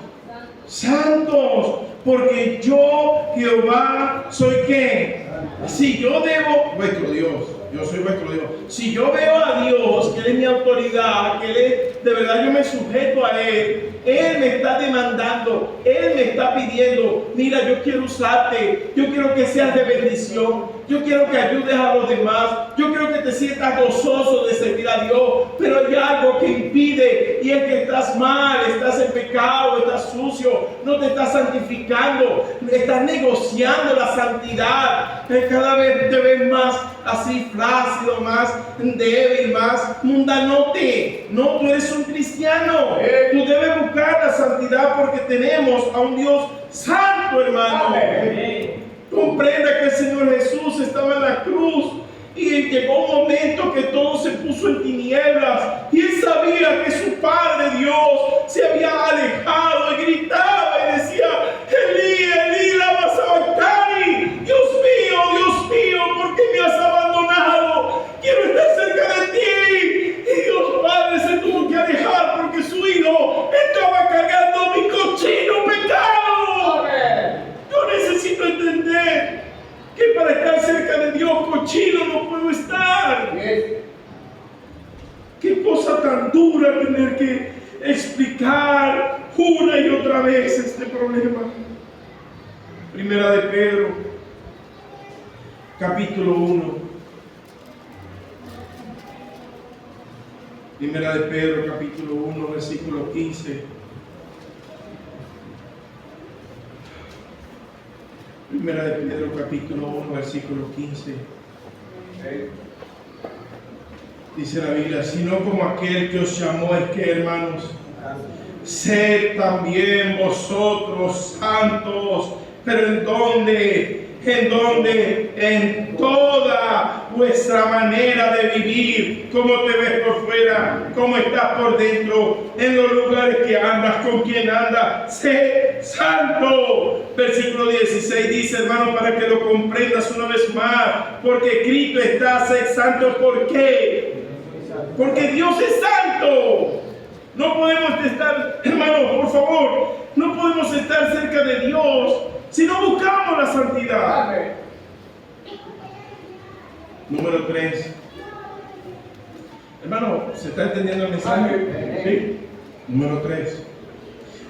santos, porque yo, Jehová, soy ¿qué? Si yo debo, vuestro Dios, yo soy vuestro Dios. Si yo veo a Dios, que Él es mi autoridad, que Él es, de verdad yo me sujeto a Él me está demandando, Él me está pidiendo, mira, yo quiero usarte, yo quiero que seas de bendición, yo quiero que ayudes a los demás, yo quiero que te sientas gozoso de servir a Dios, pero hay algo que impide y es que estás mal, estás en pecado, estás sucio, no te estás santificando, estás negociando la santidad, cada vez te ves más así flácido, más débil, más mundanote. No, tú eres un cristiano, tú debes buscar la santidad porque tenemos a un Dios santo, hermano. Amén. Comprenda que el Señor Jesús estaba en la cruz y llegó un momento que todo se puso en tinieblas y Él sabía que su Padre Dios se había alejado y gritaba y decía: Elí, Elí, lama sabactani, Dios mío, ¿por qué me has abandonado? Quiero estar cerca de ti. Y Dios Padre se tuvo que alejar porque su hijo estaba cargando mi cochino pecado. Yo necesito entender que para estar cerca de Dios cochino no puedo estar. Qué cosa tan dura tener que explicar una y otra vez este problema. Primera de Pedro, capítulo 1. Primera de Pedro, capítulo 1, versículo 15. Primera de Pedro, capítulo 1, versículo 15. Dice la Biblia: sino como aquel que os llamó es que, hermanos, sed también vosotros santos. Pero ¿en dónde? ¿En dónde? En toda vuestra manera de vivir. ¿Cómo te ves por fuera? ¿Cómo estás por dentro? En los lugares que andas, con quien andas. Sé santo. Versículo 16 dice, hermano, para que lo comprendas una vez más. Porque Cristo está, sed santo. ¿Por qué? Porque Dios es santo. No podemos estar, hermano, por favor, no podemos estar cerca de Dios si no buscamos la santidad. Amén. Número 3. Hermano, ¿se está entendiendo el mensaje? ¿Sí? Número 3.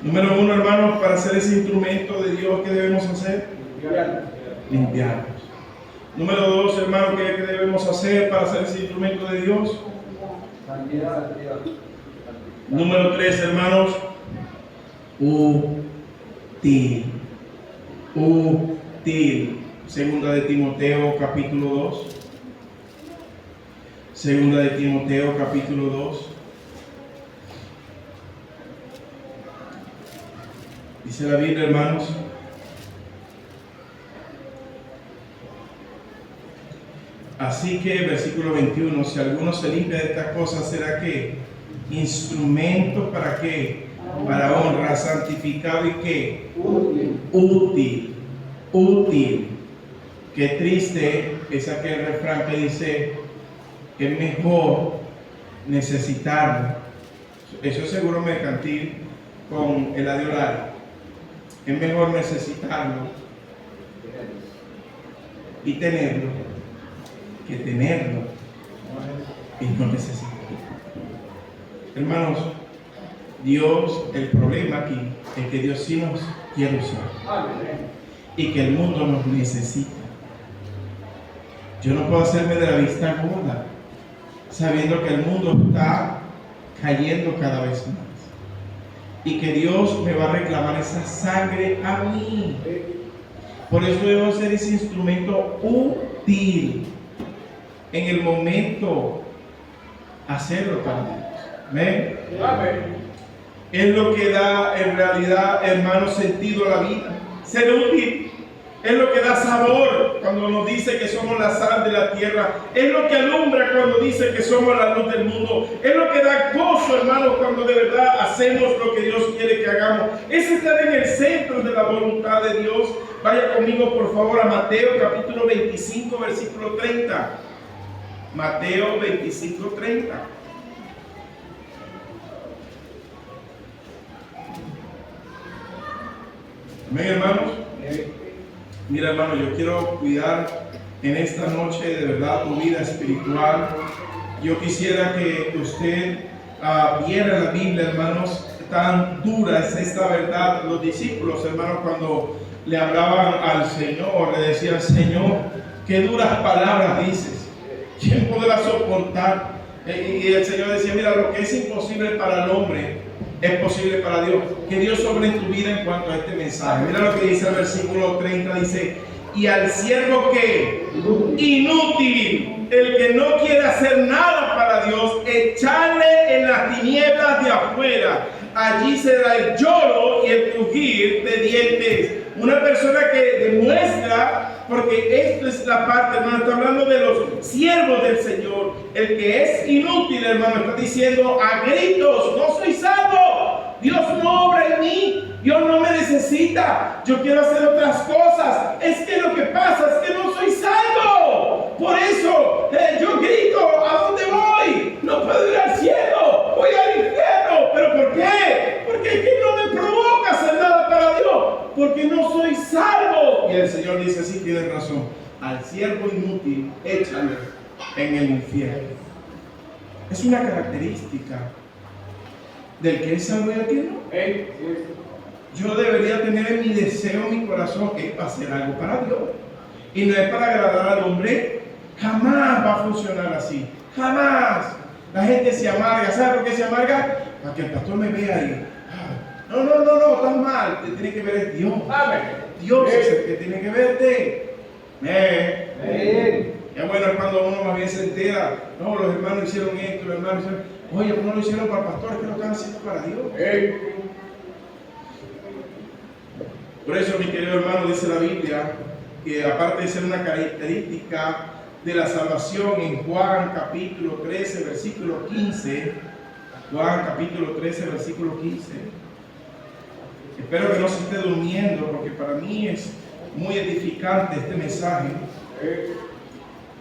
Número 1, hermano, para ser ese instrumento de Dios, ¿qué debemos hacer? Limpiarnos. Número 2, hermano, ¿qué debemos hacer para ser ese instrumento de Dios? Santidad. Número 3, hermanos, útil. Segunda de Timoteo, capítulo 2. Segunda de Timoteo, capítulo 2. Dice la Biblia, hermanos: así que, versículo 21, si alguno se limpia de estas cosas, ¿será que instrumento para qué? Para honra, santificado y qué? Útil. Qué triste es aquel refrán que dice que es mejor necesitarlo. Eso es seguro mercantil con el adiorario. Es mejor necesitarlo y tenerlo que tenerlo y no necesitarlo. Hermanos, Dios, el problema aquí es que Dios sí nos quiere usar y que el mundo nos necesita. Yo no puedo hacerme de la vista gorda, sabiendo que el mundo está cayendo cada vez más y que Dios me va a reclamar esa sangre a mí. Por eso debo ser ese instrumento útil en el momento, hacerlo para Dios. Amén. Es lo que da en realidad, hermano, sentido a la vida. Ser útil es lo que da sabor cuando nos dice que somos la sal de la tierra. Es lo que alumbra cuando dice que somos la luz del mundo. Es lo que da gozo, hermano, cuando de verdad hacemos lo que Dios quiere que hagamos. Es estar en el centro de la voluntad de Dios. Vaya conmigo, por favor, a Mateo capítulo 25, versículo 30. Mateo 25, 30. Amén, hermanos. Mira, hermano, yo quiero cuidar en esta noche de verdad tu vida espiritual. Yo quisiera que usted viera la Biblia, hermanos, tan dura es esta verdad. Los discípulos, hermanos, cuando le hablaban al Señor, le decían: Señor, qué duras palabras dices, ¿quién podrá soportar? Y el Señor decía: mira, lo que es imposible para el hombre es posible para Dios. Que Dios sobre en tu vida en cuanto a este mensaje. Mira lo que dice el versículo 30, dice: y al siervo que inútil, el que no quiere hacer nada para Dios, echarle en las tinieblas de afuera. Allí será el lloro y el crujir de dientes. Una persona que demuestra, porque esto es la parte, hermano, está hablando de los siervos del Señor. El que es inútil, hermano, está diciendo a gritos: no soy salvo, Dios no obra en mí, Dios no me necesita, yo quiero hacer otras cosas. Es que lo que pasa es que no soy salvo, por eso yo grito: ¿a dónde voy? No puedo ir al cielo, voy al infierno. ¿Pero por qué? Porque es que no me provoca hacer nada para Dios, porque no soy salvo. Y el Señor dice: sí, tienes razón, al siervo inútil échale en el infierno. Es una característica del que es salvo y el que no. Yo debería tener en mi deseo, en mi corazón, que es hacer algo para Dios, y no es para agradar al hombre. Jamás va a funcionar así, jamás. La gente se amarga. ¿Sabe por qué se amarga? Para que el pastor me vea ahí. No, estás mal. Te tiene que ver es Dios. Dios es el que tiene que verte. Ya bueno, es cuando uno más bien se entera: no, los hermanos hicieron esto, los hermanos hicieron... Oye, pues no lo hicieron para el pastor, es que lo están haciendo para Dios. Por eso, mi querido hermano, dice la Biblia que aparte de ser una característica de la salvación, en Juan capítulo 13, versículo 15, Juan capítulo 13, versículo 15, espero que no se esté durmiendo, porque para mí es muy edificante este mensaje.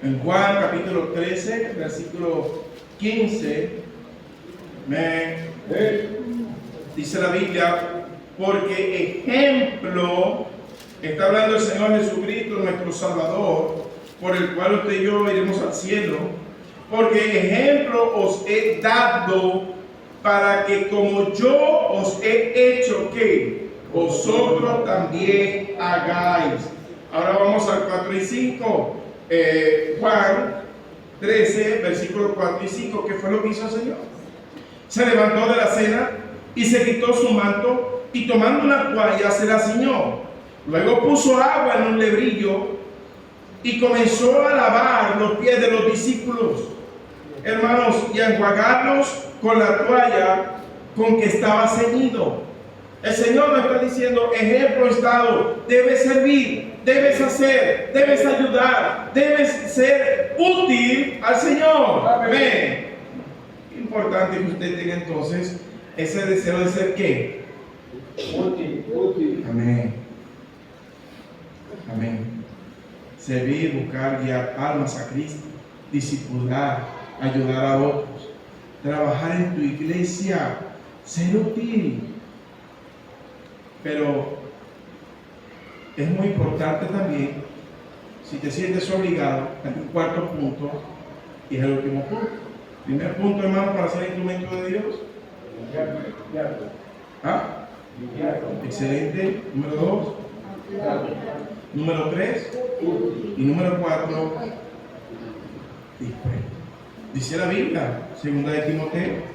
En Juan capítulo 13, versículo 15, dice la Biblia: porque ejemplo, está hablando el Señor Jesucristo, nuestro Salvador, por el cual usted y yo iremos al cielo, porque ejemplo os he dado para que como yo os he hecho, que vosotros también hagáis. Ahora vamos al 4 y 5. Juan 13, versículos 4 y 5. ¿Qué fue lo que hizo el Señor? Se levantó de la cena y se quitó su manto, y tomando una toalla se la ciñó. Luego puso agua en un lebrillo y comenzó a lavar los pies de los discípulos, hermanos, y a enjuagarlos con la toalla con que estaba ceñido. El Señor nos está diciendo: ejemplo has dado, debes servir, debes hacer, debes ayudar, debes ser útil al Señor. Amén. Importante que usted tenga entonces ese deseo de ser ¿qué? Útil. Amén. Amén. Servir, buscar, guiar almas a Cristo, discipular, ayudar a otros, trabajar en tu iglesia, ser útil. Pero es muy importante también, si te sientes obligado, hay un cuarto punto, y es el último punto. Primer punto, hermano, para ser instrumento de Dios. Excelente. Número 2. Número 3. Y número 4. dispuesto. Dice la Biblia, segunda de Timoteo,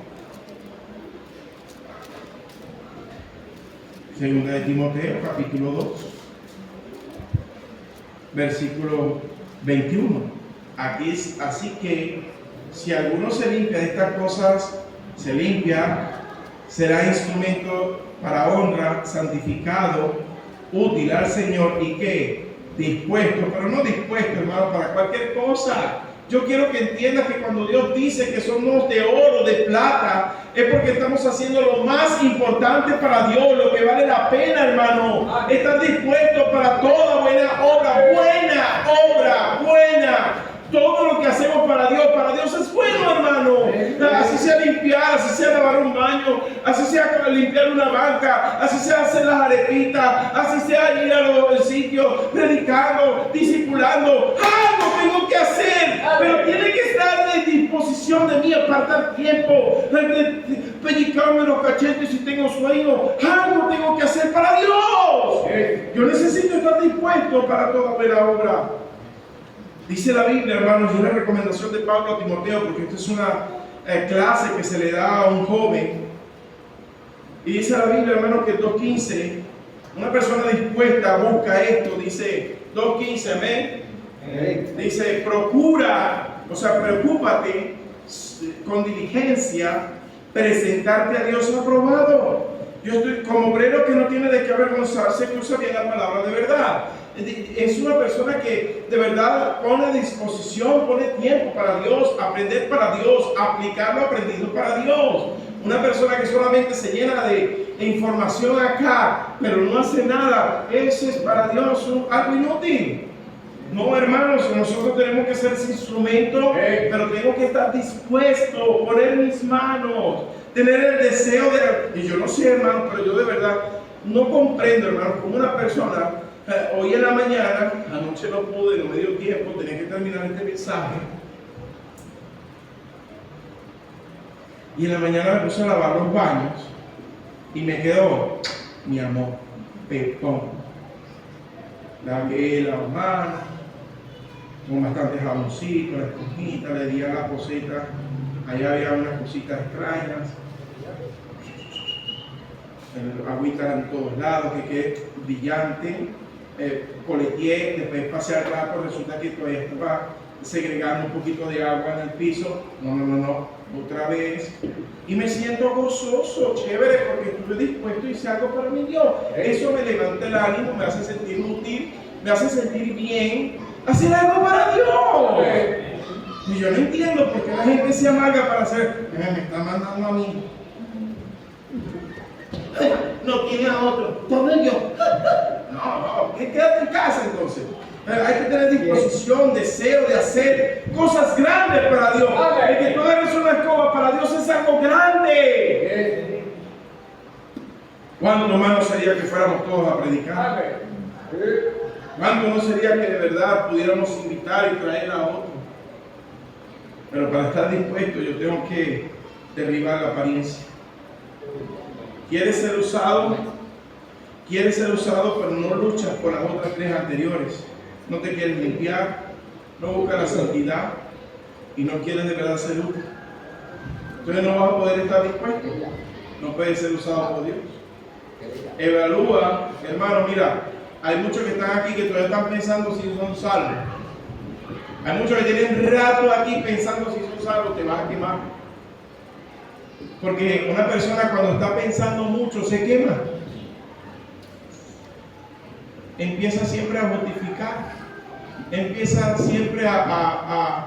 capítulo 2, versículo 21. Aquí es así que si alguno se limpia de estas cosas, se limpia, será instrumento para honra, santificado, útil al Señor y que dispuesto, pero no dispuesto, hermano, para cualquier cosa. Yo quiero que entiendas que cuando Dios dice que somos de oro, de plata, es porque estamos haciendo lo más importante para Dios, lo que vale la pena, hermano. Estás dispuesto para toda buena obra, buena. Todo lo que hacemos para Dios es bueno, hermano. Así sea limpiar, así sea lavar un baño, así sea limpiar una banca, así sea hacer las arepitas, así sea ir a los sitios predicando, discipulando. Algo tengo que hacer, pero tiene que estar de disposición de mí, apartar tiempo, pellizcarme los cachetes si tengo sueño. Algo tengo que hacer para Dios. Yo necesito estar dispuesto para toda buena obra. Dice la Biblia, hermanos, y una recomendación de Pablo a Timoteo, porque esta es una clase que se le da a un joven. Y dice la Biblia, hermanos, que 2.15, una persona dispuesta busca esto, dice 2.15, amén. Dice, preocúpate con diligencia, presentarte a Dios aprobado. Yo estoy como obrero que no tiene de qué avergonzarse, que usa bien la palabra de verdad. Es una persona que de verdad pone disposición, pone tiempo para Dios, aprender para Dios, aplicar lo aprendido para Dios. Una persona que solamente se llena de información acá, pero no hace nada, eso es para Dios algo inútil. No, hermanos, nosotros tenemos que ser ese instrumento, pero tengo que estar dispuesto, poner mis manos, tener el deseo de... Y yo no sé, hermano, pero yo de verdad no comprendo, hermano, como una persona... hoy en la mañana, anoche no pude, no me dio tiempo, tenía que terminar este mensaje. Y en la mañana me puse a lavar los baños y me quedó, mi amor, pepón. Lavé las manos con bastante jaboncito, la esponjita, le di a la poseta, allá había unas cositas extrañas. El agüita en todos lados, que quede brillante. Coleteé, después pasé al rato, resulta que todavía estaba segregando un poquito de agua en el piso. No, otra vez. Y me siento gozoso, chévere, porque estuve dispuesto y hice algo para mi Dios. Eso me levanta el ánimo, me hace sentir útil, me hace sentir bien, hacer algo para Dios. Y yo no entiendo por qué la gente se amarga para hacer, me está mandando a mí. No tiene a otro, tome yo. No, quédate en casa entonces. Hay que tener disposición, deseo de hacer cosas grandes para Dios. El que tú agarres una escoba para Dios es algo grande. ¿Cuánto más no sería que fuéramos todos a predicar? ¿Cuánto no sería que de verdad pudiéramos invitar y traer a otro? Pero para estar dispuesto yo tengo que derribar la apariencia. ¿Quieres ser usado? Quieres ser usado, pero no luchas por las otras tres anteriores. No te quieres limpiar, no buscas la santidad y no quieres de verdad ser útil. Entonces no vas a poder estar dispuesto. No puedes ser usado por Dios. Evalúa, hermano, mira, hay muchos que están aquí que todavía están pensando si son salvos. Hay muchos que tienen rato aquí pensando si son salvos, te vas a quemar. Porque una persona cuando está pensando mucho se quema. Empieza siempre a justificar, empieza siempre a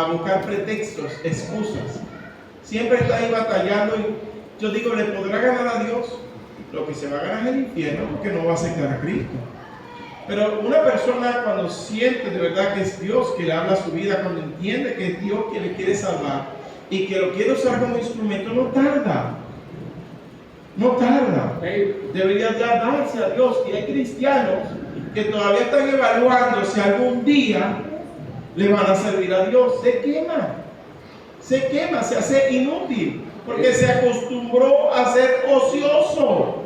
buscar pretextos, excusas. Siempre está ahí batallando y yo digo, ¿le podrá ganar a Dios? Lo que se va a ganar es el infierno porque no va a aceptar a Cristo. Pero una persona cuando siente de verdad que es Dios que le habla a su vida, cuando entiende que es Dios que le quiere salvar y que lo quiere usar como instrumento, no tarda. No tarda. Debería darse a Dios. Y hay cristianos que todavía están evaluando si algún día le van a servir a Dios. Se quema, se hace inútil, porque se acostumbró a ser ocioso.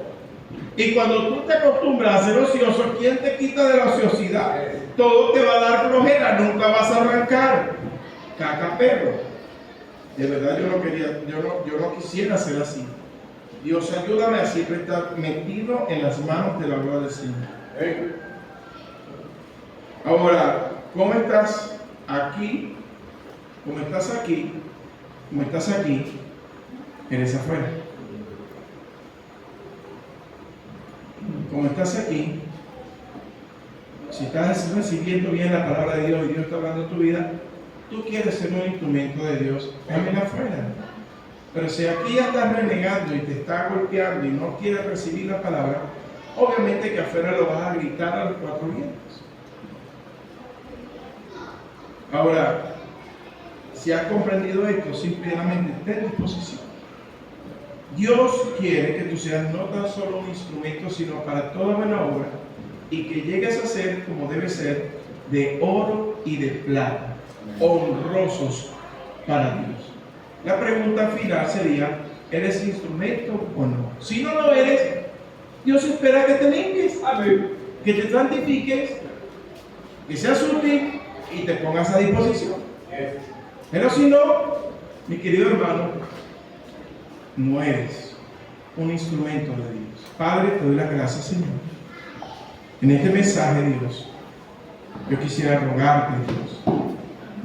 Y cuando tú te acostumbras a ser ocioso, ¿quién te quita de la ociosidad? todo te va a dar flojera, nunca vas a arrancar. Caca perro. De verdad yo no quisiera ser así. Dios, ayúdame a siempre estar metido en las manos de la obra del Señor. Ahora, ¿cómo estás aquí? ¿Cómo estás aquí? ¿Cómo estás aquí? Eres afuera. ¿Cómo estás aquí? Si estás recibiendo bien la palabra de Dios y Dios está hablando en tu vida, tú quieres ser un instrumento de Dios, también afuera. Pero si aquí ya estás renegando y te está golpeando y no quieres recibir la palabra, obviamente que afuera lo vas a gritar a los cuatro vientos. Ahora, si has comprendido esto, simplemente ten disposición. Dios quiere que tú seas no tan solo un instrumento, sino para toda buena obra, y que llegues a ser, como debe ser, de oro y de plata, honrosos para Dios. La pregunta final sería, ¿eres instrumento o no? Si no lo eres, Dios espera que te limpies, que te santifiques, que seas útil y te pongas a disposición. Pero si no, mi querido hermano, no eres un instrumento de Dios. Padre, te doy las gracias, Señor. En este mensaje, Dios, yo quisiera rogarte, Dios,